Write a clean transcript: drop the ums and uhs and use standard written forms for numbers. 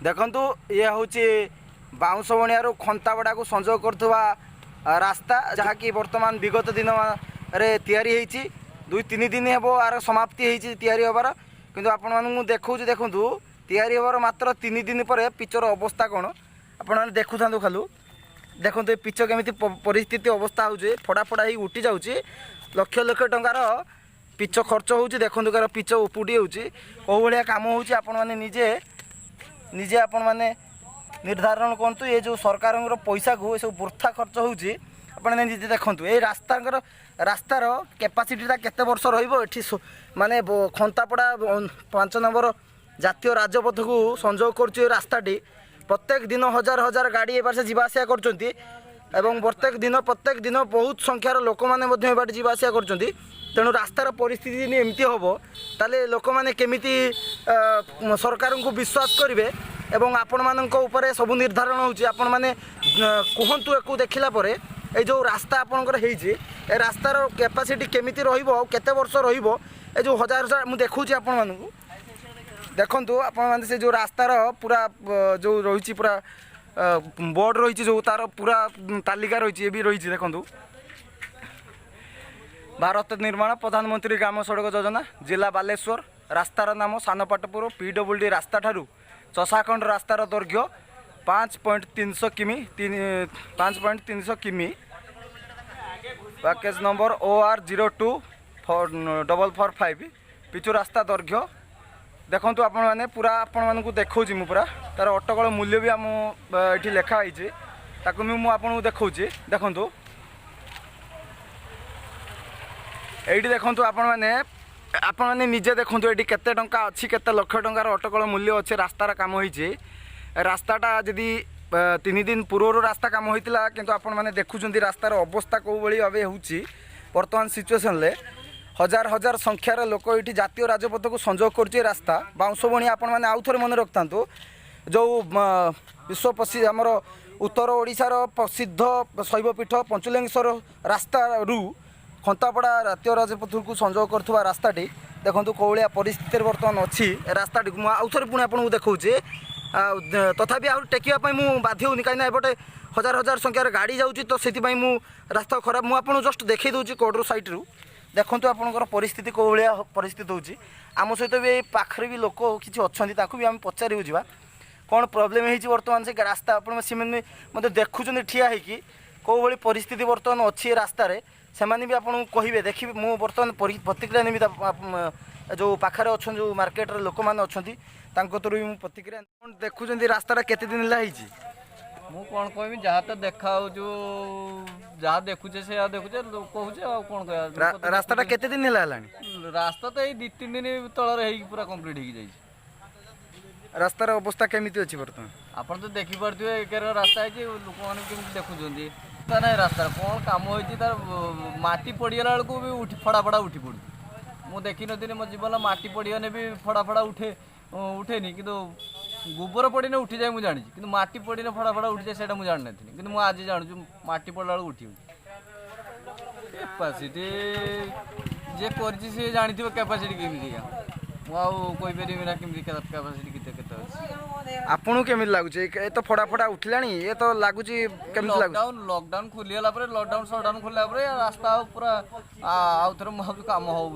देखु ये हूँ बाउंश बणिया खंताबड़ा को संजोग करुवा रास्ता जहाँकि बर्तमान विगत दिन में दुई तीन दिन हे आर समाप्ति तैयारी हबार किंतु आपण मानू देखा देखूँ तैयारी हबार मात्र 3 दिन पर पिचर अवस्था कौन आपण देखु था खालू देखो पिच केमी परिस्थिति अवस्था हो फड़ा फड़ा ही उठी जाऊँगी लक्ष लक्ष टंकार पिच खर्च हो देखो कार पिच उपुटी हो भाया कम होजे निजे आपण मैंने निर्धारण करूँ ये जो सरकार पैसा को सब वृथा खर्च होजे निजे देखूँ ये रास्तार कैपासीटा केते वर्ष रही माने खंतापड़ा 5 नंबर जातीय राजपथ को संजोग कर रास्ताटी प्रत्येक दिन हजार हजार गाड़ी ए बाटे जावासिया कर प्रत्येक दिन बहुत संख्यार लोक मैंने बाटे जावासिया कर तेणु रास्तार परिस्थिति एमती हम ताले लोक मैंने केमिति सरकार को विश्वास करेंगे एवं आपण मानक उपरे सब निर्धारण होची आपण माने कहतु एको देखला परे ए जो रास्ता आपनकर हेजी ए रास्तार कैपेसिटी केमिति रहिबो केते वर्ष रहिबो ए जो हजार हजार मु देखुची आपण मानकु देखंतु आपण माने से जो रास्तार पूरा जो रहिची पूरा बोर्ड रहिची जो तार पूरा तालिका रहिची ए भी रहिची देखंतु भारत निर्माण प्रधानमंत्री ग्राम सड़क योजना जिला बालेश्वर रास्तार नाम सानपाटपुर पीडब्ल्यूडी रास्ता ठारू चषाखंड रास्तार दैर्घ्य 5.300 किमी 5.300 किमी पैकेज नंबर OR 024445 पिचु रास्ता दैर्घ्य देखो आपण मैंने पूरा आपण मानक देखा मु पूरा तार अटकल मूल्य भी आम ये लिखाई ताकू भी मुझे देखा देखु ये देखु आपण मैंने निजे देखो ये केते टंका अच्छी केते लक्ष टंकार अटकल मूल्य अच्छे रास्तार काम होइए रास्ताटा जदि 3 दिन पूर्व रास्ता काम होता किंतु आपण मैंने देखुं रास्तार अवस्था कौ भाव हो बर्तमान सिचुएसन ले हजार हजार संख्यार लोक ये जातीय राजपथ को संजोग कर रास्ता बाउंश बणी आपण मैंने आउ थे मन रखता जो विश्व प्रसिद्ध आमर उत्तर ओडिशार प्रसिद्ध शैवपीठ पंचलिंगेश्वर रास्ता रू खंतापड़ा जातीय राजपथ को संजोग करुवा रास्ताटी देखो कौलिया परिस्थिति बर्तमान अच्छी रास्ताटी आउ थे पुणी आपको देखा तथापि आ टेकिया मुझे बाध्य होनी कहीं एपटे हजार हजार संख्यार गाड़ी जाऊँगी तो से रास्ता खराब मुझे जस्ट देखी दूसरी कोडर सैड्रु देखो आपंकर परिस्थिति कौ भाया परिस्थिति होची आम सहित भी पाखे भी लोक किसी अच्छा भी आम पचार जा कौन प्रोब्लेम है बर्तमान से रास्ता मत देखुं ठिया होगी कौ भाई परिस्थिति बर्तमान अच्छी रास्तार से भी आपको कहे देखिए मुझे बर्तमान प्रतिक्रिया नेमी जो पाखे अच्छा जो मार्केट लोक मैंने अच्छा थ्रु भी प्रतिक्रिया देखुं रास्ता केते दिन है मु कौन कहमी जहाँ तो देखा जो जहाँ देखुचे से देखुचे कहूचे कौन कह रास्ता केते दिन है रास्ता तो ये 2-3 दिन तलर पूरा कंप्लीट हो जाए रास्तार अवस्था केमिति अछि बर्तमान आपण तो देखि परथिबे एकर रास्ता है लोक माने केमिति देखुचंदी ता नै रास्ता कौन काम होई तार माटी पड़ीगला बेलू भी उठी फड़ा फड़ा उठी पड़ू मु देखी नथि मो जीवन माटी पड़ीगने भी फड़ा फड़ा उठेनी कि गोबर पड़ने उठी जाए मुझे जानी कि माटी पड़ने फड़ा फड़ा उठी जाए से मुझे जानी कि मुझे आज जानू माटी पड़ा बेलू उठी कैपासीटी जे कर जानी कैपासीटी केमी मुझे ना केमी कैपासीटी केते आपन केमी लगुच ये तो फड़ा फड़ा उठला ये तो लगुच लॉकडाउन खुलीगला लॉकडाउन सटडाउन खोला रास्ता पूरा आउ थे काम हो